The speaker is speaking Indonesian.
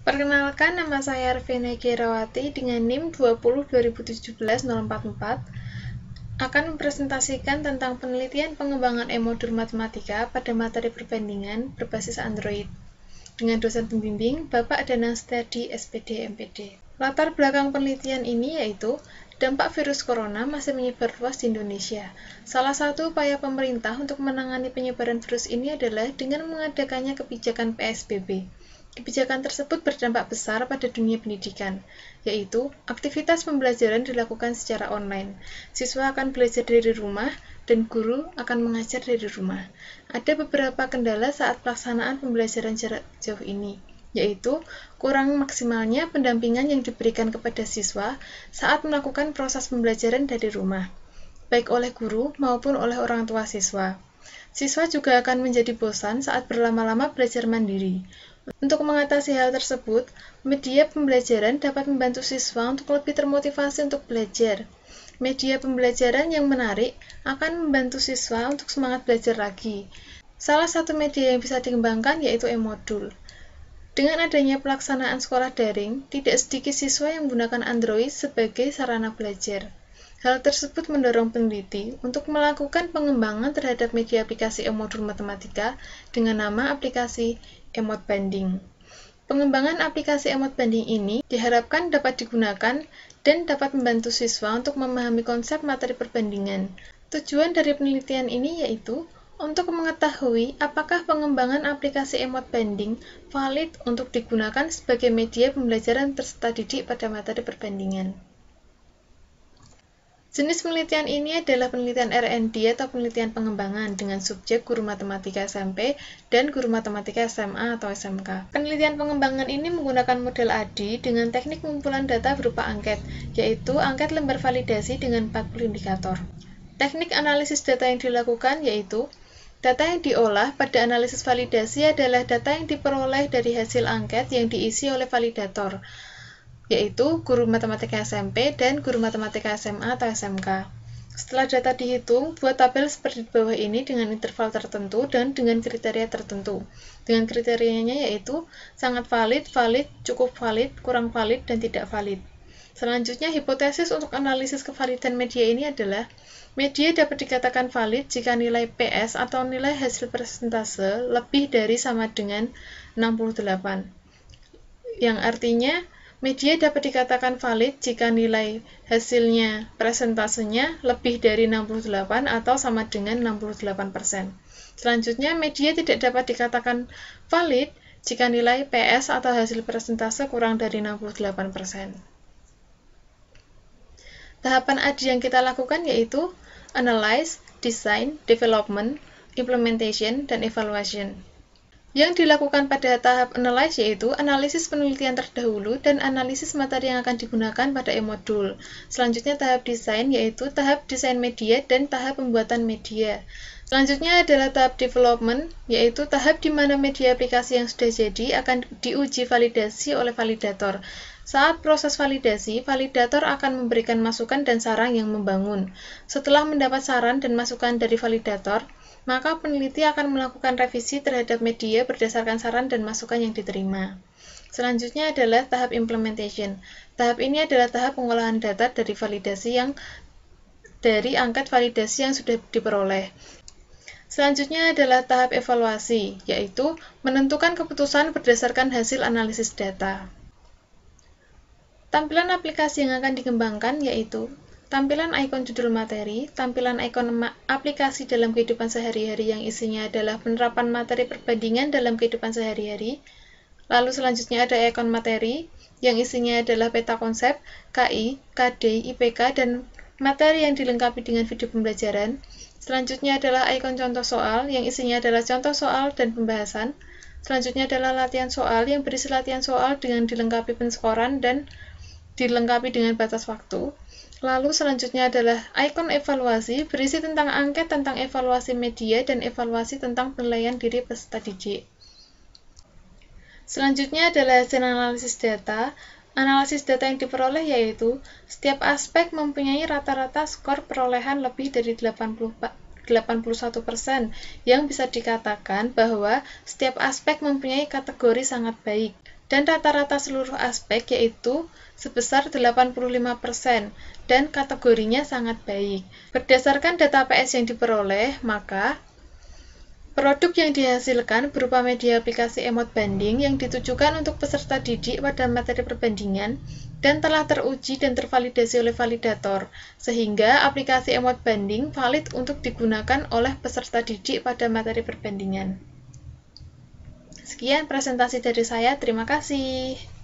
Perkenalkan, nama saya Arvina Girawati dengan NIM 20202017-044 akan mempresentasikan tentang penelitian pengembangan e-modul matematika pada materi perbandingan berbasis Android dengan dosen pembimbing Bapak Danang Setiadi, SPD, MPD. Latar belakang penelitian ini yaitu dampak virus corona masih menyebar luas di Indonesia. Salah satu upaya pemerintah untuk menangani penyebaran virus ini adalah dengan mengadakannya kebijakan PSBB. Kebijakan tersebut berdampak besar pada dunia pendidikan, yaitu aktivitas pembelajaran dilakukan secara online. Siswa akan belajar dari rumah, dan guru akan mengajar dari rumah. Ada beberapa kendala saat pelaksanaan pembelajaran jarak jauh ini, yaitu kurang maksimalnya pendampingan yang diberikan kepada siswa saat melakukan proses pembelajaran dari rumah, baik oleh guru maupun oleh orang tua siswa. Siswa juga akan menjadi bosan saat berlama-lama belajar mandiri. Untuk mengatasi hal tersebut, media pembelajaran dapat membantu siswa untuk lebih termotivasi untuk belajar. Media pembelajaran yang menarik akan membantu siswa untuk semangat belajar lagi. Salah satu media yang bisa dikembangkan yaitu e-modul. Dengan adanya pelaksanaan sekolah daring, tidak sedikit siswa yang menggunakan Android sebagai sarana belajar. Hal tersebut mendorong peneliti untuk melakukan pengembangan terhadap media aplikasi e-modul matematika dengan nama aplikasi Emot Banding. Pengembangan aplikasi Emot Banding ini diharapkan dapat digunakan dan dapat membantu siswa untuk memahami konsep materi perbandingan. Tujuan dari penelitian ini yaitu untuk mengetahui apakah pengembangan aplikasi Emot Banding valid untuk digunakan sebagai media pembelajaran peserta didik pada materi perbandingan. Jenis penelitian ini adalah penelitian R&D atau penelitian pengembangan dengan subjek guru matematika SMP dan guru matematika SMA atau SMK. Penelitian pengembangan ini menggunakan model ADI dengan teknik pengumpulan data berupa angket, yaitu angket lembar validasi dengan 40 indikator. Teknik analisis data yang dilakukan yaitu data yang diolah pada analisis validasi adalah data yang diperoleh dari hasil angket yang diisi oleh validator, yaitu guru matematika SMP dan guru matematika SMA atau SMK. Setelah data dihitung, buat tabel seperti di bawah ini dengan interval tertentu dan dengan kriteria tertentu. Dengan kriterianya yaitu sangat valid, valid, cukup valid, kurang valid, dan tidak valid. Selanjutnya, hipotesis untuk analisis kevalidan media ini adalah media dapat dikatakan valid jika nilai PS atau nilai hasil persentase lebih dari sama dengan 68, yang artinya media dapat dikatakan valid jika nilai hasilnya persentasenya lebih dari 68 atau sama dengan 68%. Selanjutnya, media tidak dapat dikatakan valid jika nilai PS atau hasil persentase kurang dari 68%. Tahapan ADI yang kita lakukan yaitu Analyze, Design, Development, Implementation, dan Evaluation. Yang dilakukan pada tahap analyze yaitu analisis penelitian terdahulu dan analisis materi yang akan digunakan pada e-modul. Selanjutnya tahap desain yaitu tahap desain media dan tahap pembuatan media. Selanjutnya adalah tahap development yaitu tahap di mana media aplikasi yang sudah jadi akan diuji validasi oleh validator. Saat proses validasi, validator akan memberikan masukan dan saran yang membangun. Setelah mendapat saran dan masukan dari validator, maka peneliti akan melakukan revisi terhadap media berdasarkan saran dan masukan yang diterima. Selanjutnya adalah tahap implementation. Tahap ini adalah tahap pengolahan data dari validasi dari angket validasi yang sudah diperoleh. Selanjutnya adalah tahap evaluasi, yaitu menentukan keputusan berdasarkan hasil analisis data. Tampilan aplikasi yang akan dikembangkan yaitu tampilan ikon judul materi, tampilan ikon aplikasi dalam kehidupan sehari-hari yang isinya adalah penerapan materi perbandingan dalam kehidupan sehari-hari. Lalu selanjutnya ada ikon materi yang isinya adalah peta konsep, KI, KD, IPK, dan materi yang dilengkapi dengan video pembelajaran. Selanjutnya adalah ikon contoh soal yang isinya adalah contoh soal dan pembahasan. Selanjutnya adalah latihan soal yang berisi latihan soal dengan dilengkapi penskoran dan dilengkapi dengan batas waktu. Lalu selanjutnya adalah ikon evaluasi berisi tentang angket tentang evaluasi media dan evaluasi tentang penilaian diri peserta didik. Selanjutnya adalah hasil analisis data. Analisis data yang diperoleh yaitu setiap aspek mempunyai rata-rata skor perolehan lebih dari 80 81%, yang bisa dikatakan bahwa setiap aspek mempunyai kategori sangat baik, dan rata-rata seluruh aspek yaitu sebesar 85%, dan kategorinya sangat baik. Berdasarkan data PS yang diperoleh, maka produk yang dihasilkan berupa media aplikasi emot banding yang ditujukan untuk peserta didik pada materi perbandingan dan telah teruji dan tervalidasi oleh validator, sehingga aplikasi emot banding valid untuk digunakan oleh peserta didik pada materi perbandingan. Sekian presentasi dari saya, terima kasih.